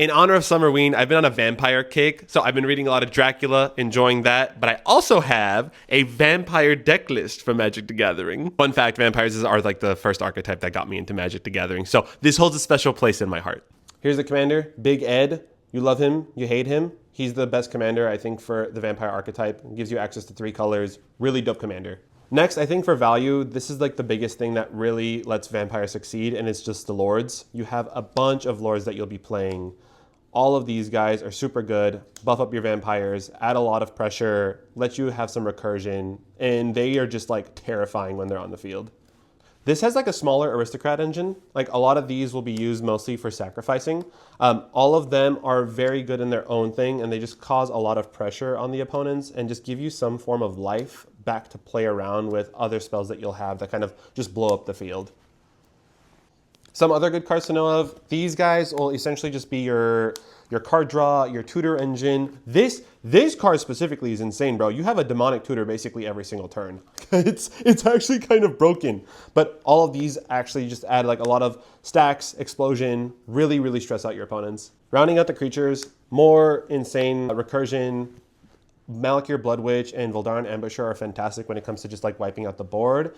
In honor of Summerween, I've been on a vampire kick, so I've been reading a lot of Dracula, enjoying that, but I also have a vampire deck list for Magic the Gathering. Fun fact, vampires are like the first archetype that got me into Magic the Gathering, so this holds a special place in my heart. Here's the commander, Big Ed. You love him, you hate him. He's the best commander, I think, for the vampire archetype. It gives you access to 3 colors, really dope commander. Next, I think for value, this is like the biggest thing that really lets vampire succeed, and it's just the lords. You have a bunch of lords that you'll be playing. All of these guys are super good, buff up your vampires, add a lot of pressure, let you have some recursion, and they are just like terrifying when they're on the field. This has like a smaller aristocrat engine. Like a lot of these will be used mostly for sacrificing. All of them are very good in their own thing, and they just cause a lot of pressure on the opponents and just give you some form of life back to play around with other spells that you'll have that kind of just blow up the field. Some other good cards to know of, these guys will essentially just be your card draw, your tutor engine. This card specifically is insane, bro. You have a demonic tutor basically every single turn. It's actually kind of broken, but all of these actually just add like a lot of stacks, explosion, really stress out your opponents. Rounding out the creatures, more insane recursion. Malakir Blood Witch and Voldaren Ambusher are fantastic when it comes to just like wiping out the board.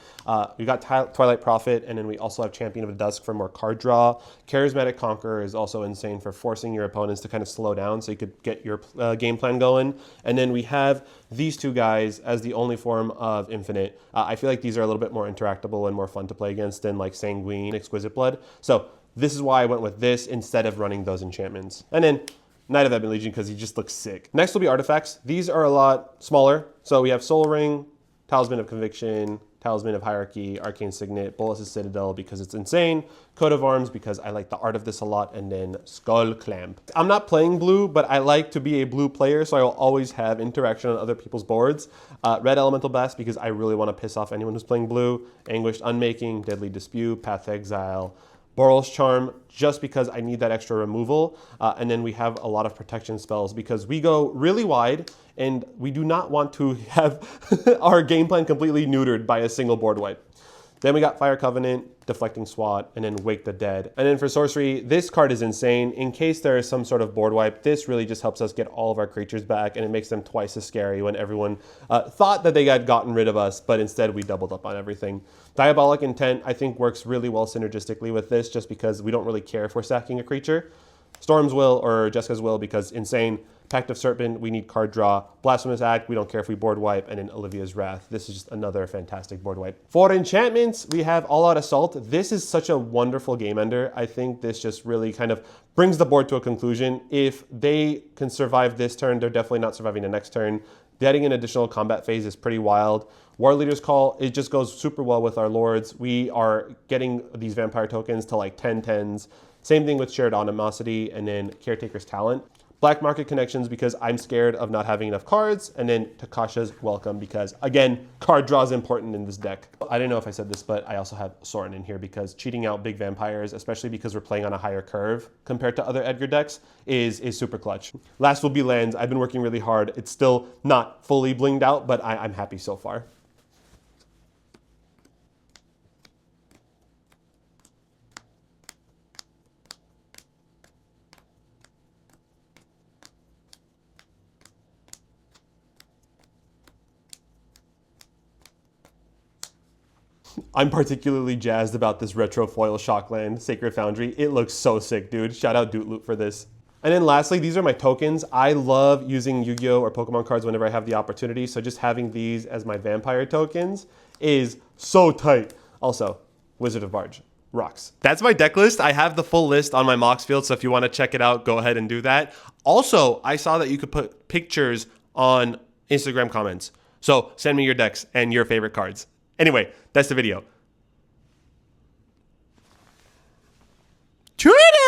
We got Twilight Prophet, and then we also have Champion of the Dusk for more card draw. Charismatic Conqueror is also insane for forcing your opponents to kind of slow down so you could get your game plan going. And then we have these 2 guys as the only form of Infinite. I feel like these are a little bit more interactable and more fun to play against than like Sanguine, Exquisite Blood. So this is why I went with this instead of running those enchantments. And then Knight of Ebon Legion because he just looks sick. Next will be artifacts. These are a lot smaller. So we have Soul Ring, Talisman of Conviction, Talisman of Hierarchy, Arcane Signet, Bolas' Citadel because it's insane, Coat of Arms because I like the art of this a lot, and then Skull Clamp. I'm not playing blue, but I like to be a blue player, so I will always have interaction on other people's boards. Red Elemental Blast because I really want to piss off anyone who's playing blue, Anguished Unmaking, Deadly Dispute, Path to Exile, Boral's Charm, just because I need that extra removal. And then we have a lot of protection spells because we go really wide and we do not want to have our game plan completely neutered by a single board wipe. Then we got Fire Covenant, Deflecting Swat, and then Wake the Dead. And then for sorcery, this card is insane. In case there is some sort of board wipe, this really just helps us get all of our creatures back, and it makes them twice as scary when everyone thought that they had gotten rid of us, but instead we doubled up on everything. Diabolic Intent, I think, works really well synergistically with this just because we don't really care if we're sacking a creature. Storm's Will or Jessica's Will because insane. Pact of Serpent, we need card draw. Blasphemous Act, we don't care if we board wipe. And then Olivia's Wrath. This is just another fantastic board wipe. For enchantments, we have All Out Assault. This is such a wonderful game ender. I think this just really kind of brings the board to a conclusion. If they can survive this turn, they're definitely not surviving the next turn. Getting an additional combat phase is pretty wild. War Leader's Call, it just goes super well with our lords. We are getting these vampire tokens to like 10/10s. Same thing with Shared Animosity and then Caretaker's Talent. Black Market Connections because I'm scared of not having enough cards, and then Takasha's Welcome because, again, card draw is important in this deck. I don't know if I said this, but I also have Sorin in here because cheating out big vampires, especially because we're playing on a higher curve compared to other Edgar decks, is super clutch. Last will be lands. I've been working really hard. It's still not fully blinged out, but I'm happy so far. I'm particularly jazzed about this retro foil Shockland Sacred Foundry. It looks so sick, dude. Shout out Doot Loot for this. And then lastly, these are my tokens. I love using Yu-Gi-Oh! Or Pokemon cards whenever I have the opportunity, so just having these as my vampire tokens is so tight. Also, Wizard of Barge. Rocks. That's my deck list. I have the full list on my moxfield, so if you want to check it out, go ahead and do that. Also, I saw that you could put pictures on Instagram comments. So send me your decks and your favorite cards. Anyway, that's the video. Treat it!